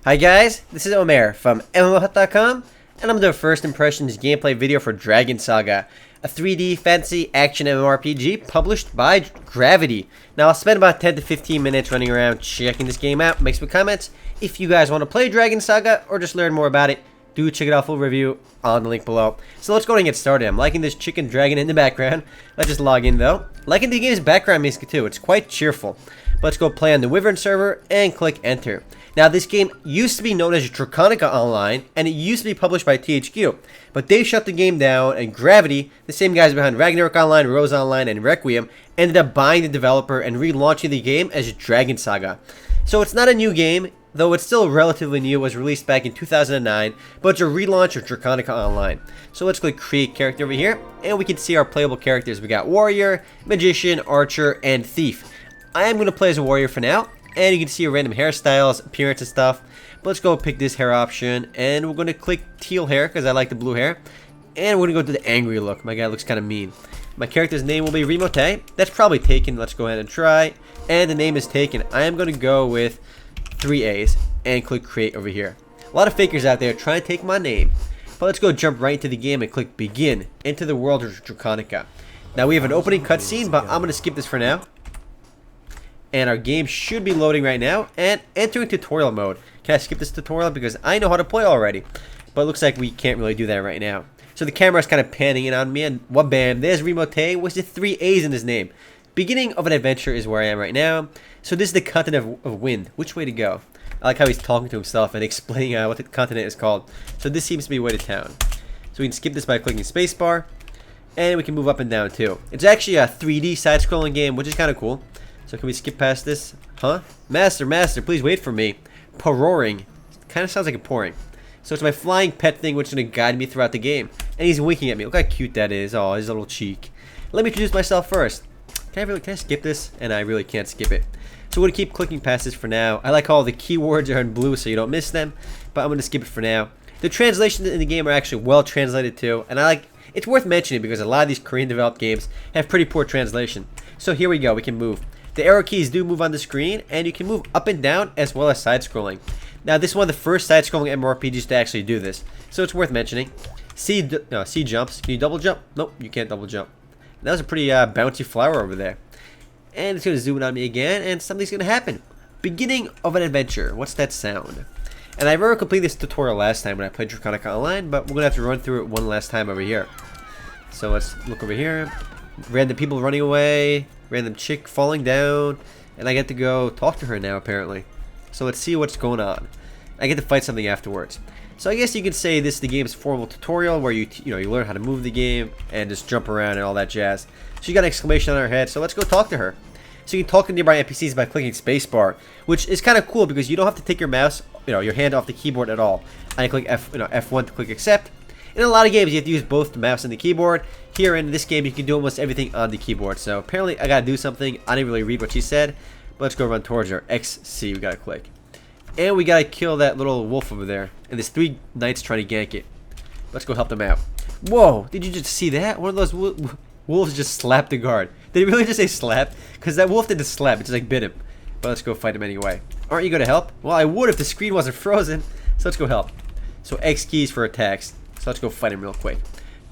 Hi guys, this is Omer from MMOHut.com, and I'm doing a first impressions gameplay video for Dragon Saga, a 3D fantasy action MMORPG published by Gravity. Now I'll spend about 10 to 15 minutes running around checking this game out, make some comments. If you guys want to play Dragon Saga or just learn more about it, do check it out, full review on the link below. So let's go ahead and get started. I'm liking this chicken dragon in the background. Let's just log in though. Liking the game's background music too, it's quite cheerful. Let's go play on the Wyvern server and click enter. Now this game used to be known as Draconica Online, and it used to be published by THQ, but they shut the game down, and Gravity, the same guys behind Ragnarok Online, Rose Online, and Requiem, ended up buying the developer and relaunching the game as Dragon Saga. So it's not a new game, though it's still relatively new. It was released back in 2009, but it's a relaunch of Draconica Online. So let's click create character over here, and we can see our playable characters. We got Warrior, Magician, Archer, and Thief. I am going to play as a Warrior for now, and you can see random hairstyles, appearance and stuff. But let's go pick this hair option, and we're going to click teal hair because I like the blue hair. And we're going to go to the angry look. My guy looks kind of mean. My character's name will be Remote. That's probably taken. Let's go ahead and try. And the name is taken. I am going to go with 3 A's and click create over here. A lot of fakers out there trying to take my name. But let's go jump right into the game and click begin into the world of Draconica. Now we have an opening cutscene, but I'm going to skip this for now. And our game should be loading right now and entering tutorial mode. Can I skip this tutorial because I know how to play already? But it looks like we can't really do that right now. So the camera is kind of panning in on me, and wabam, there's Remote with the 3 A's in his name. Beginning of an adventure is where I am right now. So this is the continent of wind. Which way to go? I like how he's talking to himself and explaining what the continent is called. So this seems to be way to town. So we can skip this by clicking spacebar. And we can move up and down too. It's actually a 3D side-scrolling game, which is kind of cool. So can we skip past this? Huh? Master, please wait for me. Pororing. Kind of sounds like a pouring. So it's my flying pet thing which is going to guide me throughout the game. And he's winking at me. Look how cute that is. Oh, his little cheek. Let me introduce myself first. Can I skip this? And I really can't skip it. So we're going to keep clicking past this for now. I like how all the keywords are in blue so you don't miss them. But I'm going to skip it for now. The translations in the game are actually well translated too. And it's worth mentioning because a lot of these Korean developed games have pretty poor translation. So here we go. We can move. The arrow keys do move on the screen, and you can move up and down as well as side-scrolling. Now, this is one of the first side-scrolling MMORPGs to actually do this, so it's worth mentioning. C jumps. Can you double jump? Nope, you can't double jump. That was a pretty bouncy flower over there. And it's going to zoom in on me again, and something's going to happen. Beginning of an adventure. What's that sound? And I've already completed this tutorial last time when I played Draconica Online, but we're going to have to run through it one last time over here. So let's look over here. Random people running away. Random chick falling down, and I get to go talk to her now apparently. So let's see what's going on. I get to fight something afterwards. So I guess you could say this is the game's formal tutorial where you learn how to move the game and just jump around and all that jazz. She got an exclamation on her head, so let's go talk to her. So you can talk to nearby NPCs by clicking spacebar, which is kind of cool because you don't have to take your mouse, your hand off the keyboard at all. I click F1 to click accept. In a lot of games, you have to use both the mouse and the keyboard. Here in this game, you can do almost everything on the keyboard. So apparently, I gotta do something. I didn't really read what she said, but let's go run towards her. XC, we gotta click. And we gotta kill that little wolf over there. And there's 3 knights trying to gank it. Let's go help them out. Whoa, did you just see that? One of those wolves just slapped the guard. Did he really just say slap? Because that wolf didn't slap, it just like bit him. But let's go fight him anyway. Aren't you gonna help? Well, I would if the screen wasn't frozen. So let's go help. So X keys for attacks. So let's go fight him real quick.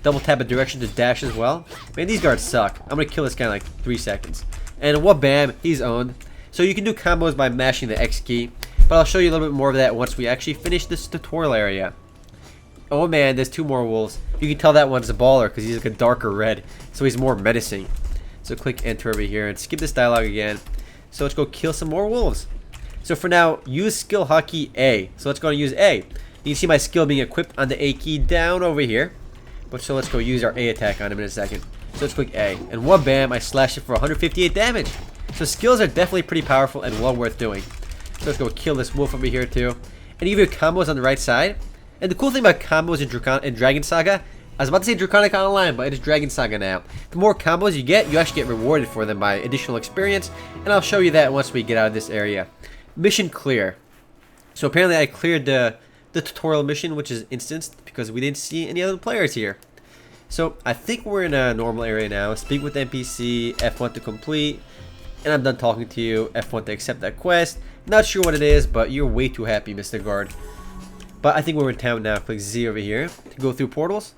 Double tap a direction to dash as well. Man, these guards suck. I'm gonna kill this guy in like 3 seconds. And whabam, he's owned. So you can do combos by mashing the X key. But I'll show you a little bit more of that once we actually finish this tutorial area. Oh man, there's 2 more wolves. You can tell that one's a baller because he's like a darker red. So he's more menacing. So click enter over here and skip this dialogue again. So let's go kill some more wolves. So for now, use skill hotkey A. So let's go and use A. You can see my skill being equipped on the A key down over here. But so let's go use our A attack on him in a second. So let's click A. And whabam, I slashed it for 158 damage. So skills are definitely pretty powerful and well worth doing. So let's go kill this wolf over here too. And you have your combos on the right side. And the cool thing about combos in Dragon Saga, I was about to say Draconica Online, but it is Dragon Saga now. The more combos you actually get rewarded for them by additional experience. And I'll show you that once we get out of this area. Mission clear. So apparently I cleared the tutorial mission, which is instanced because we didn't see any other players here. So I think we're in a normal area now. Speak with NPC, F1 to complete, and I'm done talking to you. F1 to accept that quest, Not sure what it is, but you're way too happy, Mr. Guard. But I think we're in town now. Click Z over here to go through portals.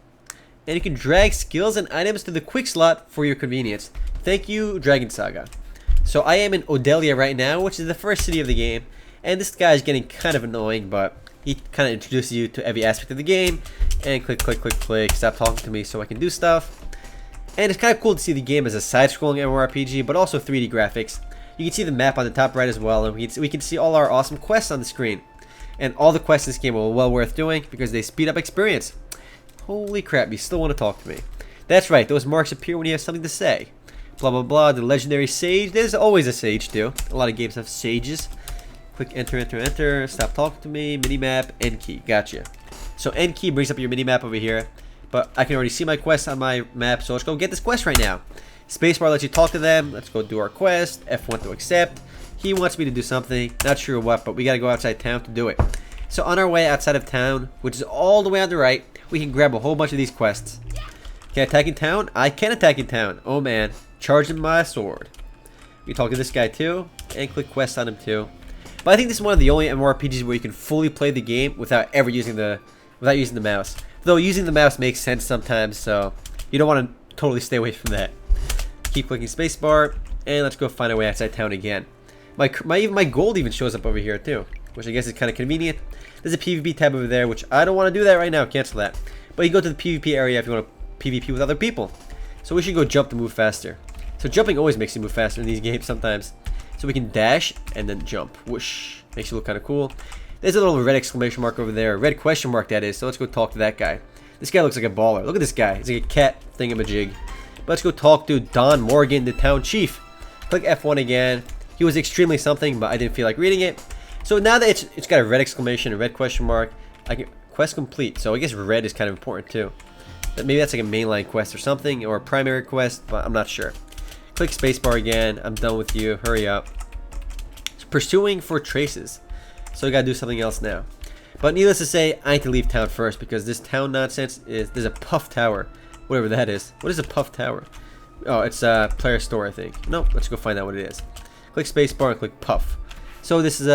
And you can drag skills and items to the quick slot for your convenience. Thank you, Dragon Saga. So I am in Odelia right now, which is the first city of the game. And this guy is getting kind of annoying, but he kind of introduces you to every aspect of the game. And click, click, click, click. Stop talking to me so I can do stuff. And it's kind of cool to see the game as a side-scrolling MMORPG, but also 3D graphics. You can see the map on the top right as well, and we can see all our awesome quests on the screen. And all the quests in this game are well worth doing because they speed up experience. Holy crap, you still want to talk to me. That's right, those marks appear when you have something to say. Blah blah blah, the legendary sage. There's always a sage too. A lot of games have sages. Click enter, enter, enter. Stop talking to me. Minimap, end key. Gotcha. So end key brings up your minimap over here. But I can already see my quest on my map, so let's go get this quest right now. Spacebar lets you talk to them. Let's go do our quest. F1 to accept. He wants me to do something. Not sure what, but we gotta go outside town to do it. So on our way outside of town, which is all the way on the right, we can grab a whole bunch of these quests. Can I attack in town? I can attack in town. Oh man. Charging my sword. We talk to this guy too, and click quest on him too. But I think this is one of the only MMORPGs where you can fully play the game without ever using the mouse. Though using the mouse makes sense sometimes, so you don't want to totally stay away from that. Keep clicking spacebar, and let's go find our way outside town again. My gold even shows up over here too, which I guess is kind of convenient. There's a PvP tab over there, which I don't want to do that right now. Cancel that. But you go to the PvP area if you want to PvP with other people. So we should go jump to move faster. So jumping always makes you move faster in these games sometimes. So we can dash and then jump. Whoosh. Makes you look kind of cool. There's a little red exclamation mark over there. Red question mark that is. So let's go talk to that guy. This guy looks like a baller. Look at this guy. He's like a cat thingamajig. But let's go talk to Don Morgan, the town chief. Click F1 again. He was extremely something, but I didn't feel like reading it. So now that it's got a red exclamation, a red question mark, I can quest complete. So I guess red is kind of important too. But maybe that's like a mainline quest or something, or a primary quest, but I'm not sure. Click spacebar again. I'm done with you. Hurry up. Pursuing for traces. So we gotta do something else now. But needless to say, I need to leave town first because this town nonsense is... There's a puff tower. Whatever that is. What is a puff tower? Oh, it's a player store, I think. Nope, let's go find out what it is. Click spacebar and click puff. So this is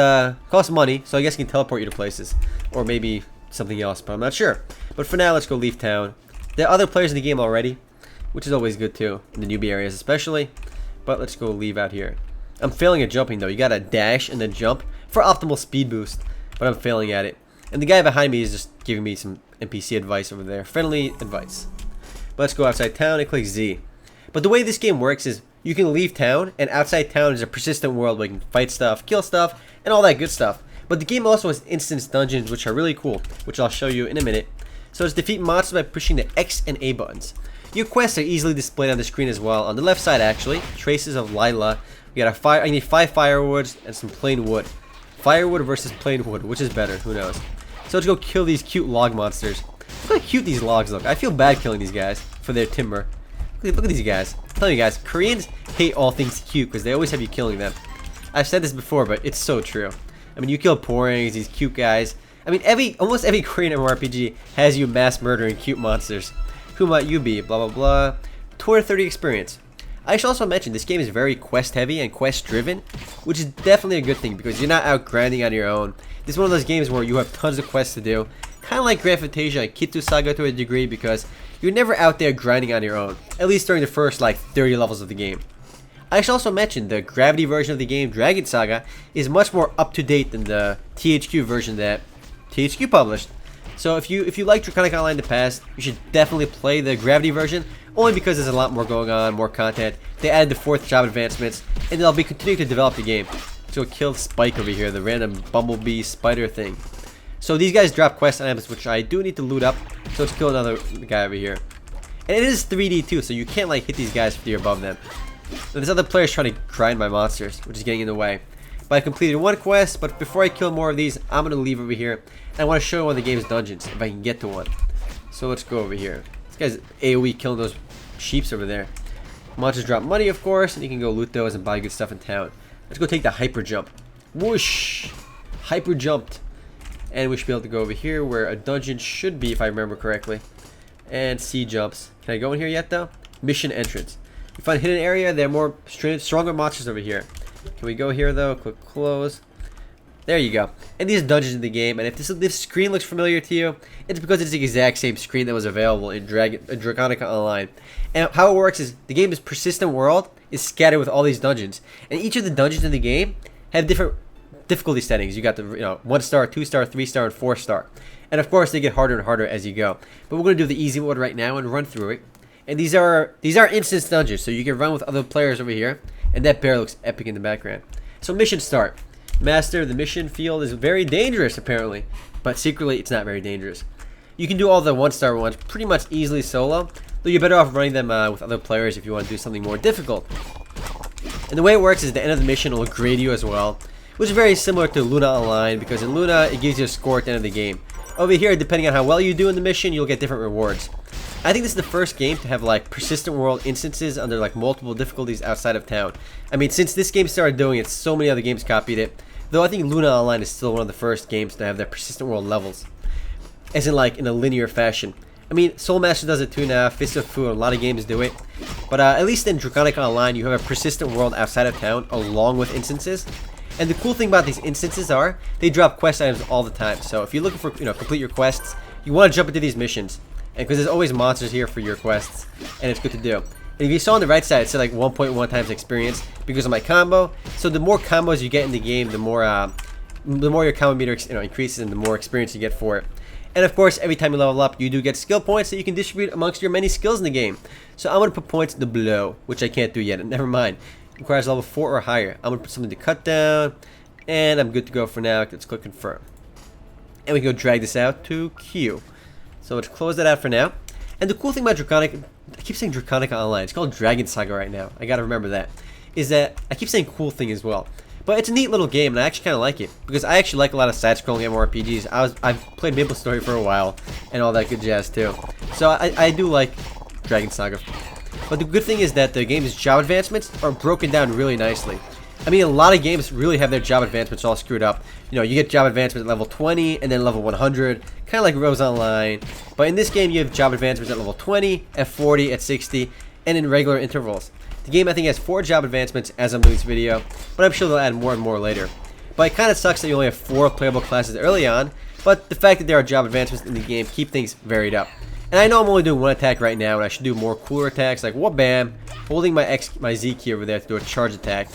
costs money, so I guess it can teleport you to places. Or maybe something else, but I'm not sure. But for now, let's go leave town. There are other players in the game already, which is always good too, in the newbie areas especially. But let's go leave out here. I'm failing at jumping though. You gotta dash and then jump for optimal speed boost, but I'm failing at it. And the guy behind me is just giving me some NPC advice over there. Friendly advice. But let's go outside town and click Z. But the way this game works is you can leave town, and outside town is a persistent world where you can fight stuff, kill stuff, and all that good stuff. But the game also has instance dungeons, which are really cool, which I'll show you in a minute. So it's defeat monsters by pushing the X and A buttons. Your quests are easily displayed on the screen as well. On the left side, actually, traces of Lila. We got a fire. I need 5 firewoods and some plain wood. Firewood versus plain wood, which is better? Who knows? So let's go kill these cute log monsters. Look how cute these logs look. I feel bad killing these guys for their timber. Look at these guys. I'm telling you guys, Koreans hate all things cute because they always have you killing them. I've said this before, but it's so true. I mean, you kill porings, these cute guys. I mean, almost every Korean MMORPG has you mass murdering cute monsters. Who might you be? Blah, blah, blah. 230 experience. I should also mention, this game is very quest heavy and quest driven, which is definitely a good thing because you're not out grinding on your own. This is one of those games where you have tons of quests to do. Kind of like Grand Fantasia and Kitsu Saga to a degree because you're never out there grinding on your own. At least during the first like 30 levels of the game. I should also mention the Gravity version of the game, Dragon Saga, is much more up to date than the THQ version that THQ published. So if you liked Draconic Online in the past, you should definitely play the Gravity version, only because there's a lot more going on, more content. They added the 4th job advancements, and they'll be continuing to develop the game. So kill Spike over here, the random bumblebee spider thing. So these guys drop quest items, which I do need to loot up. So let's kill another guy over here. And it is 3D too, so you can't like hit these guys if you're above them. And there's other players trying to grind my monsters, which is getting in the way. But I completed 1 quest, but before I kill more of these, I'm going to leave over here. And I want to show you one of the game's dungeons, if I can get to one. So let's go over here. This guy's AoE killing those sheeps over there. Monsters drop money, of course, and you can go loot those and buy good stuff in town. Let's go take the hyper jump. Whoosh! Hyper jumped. And we should be able to go over here where a dungeon should be, if I remember correctly. And C jumps. Can I go in here yet, though? Mission entrance. You find hidden area, there are more stronger monsters over here. Can we go here, though? Click close. There you go. And these dungeons in the game, and if this screen looks familiar to you, it's because it's the exact same screen that was available in Draconica Online. And how it works is the game's persistent world is scattered with all these dungeons, and each of the dungeons in the game have different difficulty settings. You got the 1 star, 2 star, 3 star, and 4 star, and of course they get harder and harder as you go. But we're gonna do the easy mode right now and run through it. And these are instance dungeons, so you can run with other players over here, and that bear looks epic in the background. So mission start. Master, the mission field is very dangerous apparently, but secretly it's not very dangerous. You can do all the 1 star ones pretty much easily solo, though you're better off running them with other players if you want to do something more difficult. And the way it works is the end of the mission will grade you as well, which is very similar to Luna Online, because in Luna it gives you a score at the end of the game. Over here, depending on how well you do in the mission, you'll get different rewards. I think this is the first game to have like persistent world instances under like multiple difficulties outside of town. I mean, since this game started doing it, so many other games copied it. Though I think Luna Online is still one of the first games to have their persistent world levels, as in like in a linear fashion. I mean, Soul Master does it too now, Fist of Fu, and a lot of games do it. But at least in Draconica Online, you have a persistent world outside of town along with instances. And the cool thing about these instances are they drop quest items all the time. So if you're looking for complete your quests, you want to jump into these missions. And because there's always monsters here for your quests, and it's good to do. And if you saw on the right side, it said like 1.1 times experience because of my combo. So the more combos you get in the game, the more your combo meter increases, and the more experience you get for it. And of course, every time you level up, you do get skill points that you can distribute amongst your many skills in the game. So I'm gonna put points to blow, which I can't do yet. Never mind. It requires level 4 or higher. I'm gonna put something to cut down, and I'm good to go for now. Let's click confirm, and we can go drag this out to Q. So let's close that out for now. And the cool thing about Draconica, I keep saying Draconica Online, it's called Dragon Saga right now, I gotta remember that, is that I keep saying cool thing as well. But it's a neat little game, and I actually kind of like it, because I actually like a lot of side-scrolling MMORPGs. I've played Maple Story for a while, and all that good jazz too. So I do like Dragon Saga. But the good thing is that the game's job advancements are broken down really nicely. I mean, a lot of games really have their job advancements all screwed up. You get job advancements at level 20 and then level 100, kind of like Rose Online. But in this game, you have job advancements at level 20, at 40, at 60, and in regular intervals. The game, I think, has 4 job advancements as I'm doing this video, but I'm sure they'll add more and more later. But it kind of sucks that you only have 4 playable classes early on, but the fact that there are job advancements in the game keep things varied up. And I know I'm only doing 1 attack right now, and I should do more cooler attacks, like wha-bam, holding my Z key over there to do a charge attack.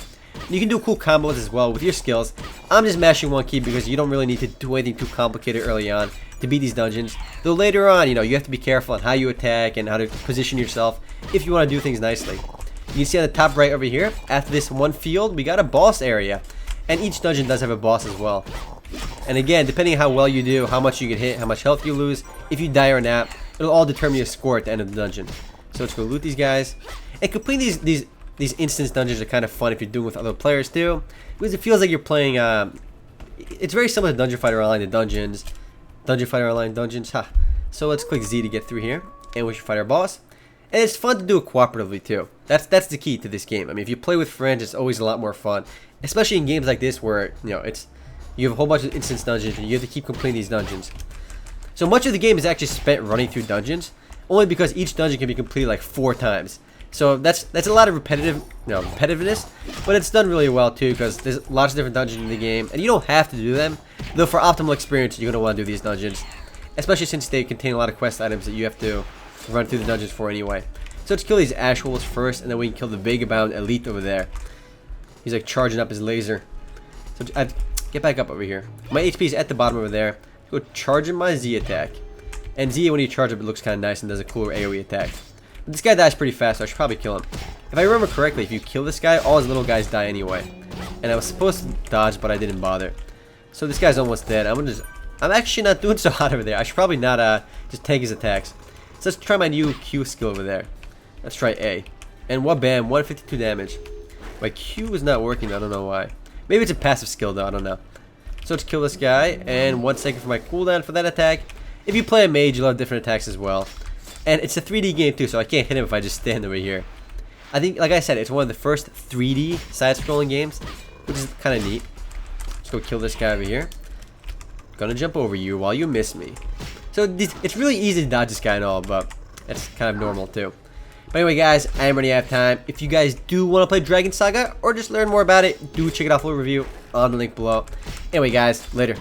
You can do cool combos as well with your skills. I'm just mashing 1 key because you don't really need to do anything too complicated early on to beat these dungeons. Though later on, you have to be careful on how you attack and how to position yourself if you want to do things nicely. You can see on the top right over here, after this 1 field, we got a boss area. And each dungeon does have a boss as well. And again, depending on how well you do, how much you get hit, how much health you lose, if you die or not, it'll all determine your score at the end of the dungeon. So let's go loot these guys. And completing these instance dungeons are kind of fun if you're doing with other players too, because it feels like you're playing. It's very similar to Dungeon Fighter Online, the dungeons, Dungeon Fighter Online dungeons. Ha. So let's click Z to get through here, and we should fight our boss. And it's fun to do it cooperatively too. That's the key to this game. I mean, if you play with friends, it's always a lot more fun, especially in games like this where you have a whole bunch of instance dungeons and you have to keep completing these dungeons. So much of the game is actually spent running through dungeons, only because each dungeon can be completed like 4 times. So that's a lot of repetitiveness, but it's done really well too, because there's lots of different dungeons in the game, and you don't have to do them. Though for optimal experience, you're gonna want to do these dungeons, especially since they contain a lot of quest items that you have to run through the dungeons for anyway. So let's kill these ash wolves first, and then we can kill the Vagabond Elite over there. He's like charging up his laser. So get back up over here. My HP is at the bottom over there. Go charging my Z attack, and Z, when you charge up, it looks kind of nice and does a cooler AoE attack. This guy dies pretty fast, so I should probably kill him. If I remember correctly, if you kill this guy, all his little guys die anyway. And I was supposed to dodge, but I didn't bother. So this guy's almost dead. I'm actually not doing so hot over there. I should probably not just take his attacks. So let's try my new Q skill over there. Let's try A. And bam, 152 damage. My Q is not working, I don't know why. Maybe it's a passive skill though, I don't know. So let's kill this guy, and 1 second for my cooldown for that attack. If you play a mage, you'll have different attacks as well. And it's a 3D game too, so I can't hit him if I just stand over here. I think, like I said, it's one of the first 3D side-scrolling games, which is kind of neat. Let's go kill this guy over here. Gonna jump over you while you miss me. So it's really easy to dodge this guy and all, but that's kind of normal too. But anyway, guys, I am running out of time. If you guys do want to play Dragon Saga or just learn more about it, do check it out for a review. on the link below. Anyway, guys, later.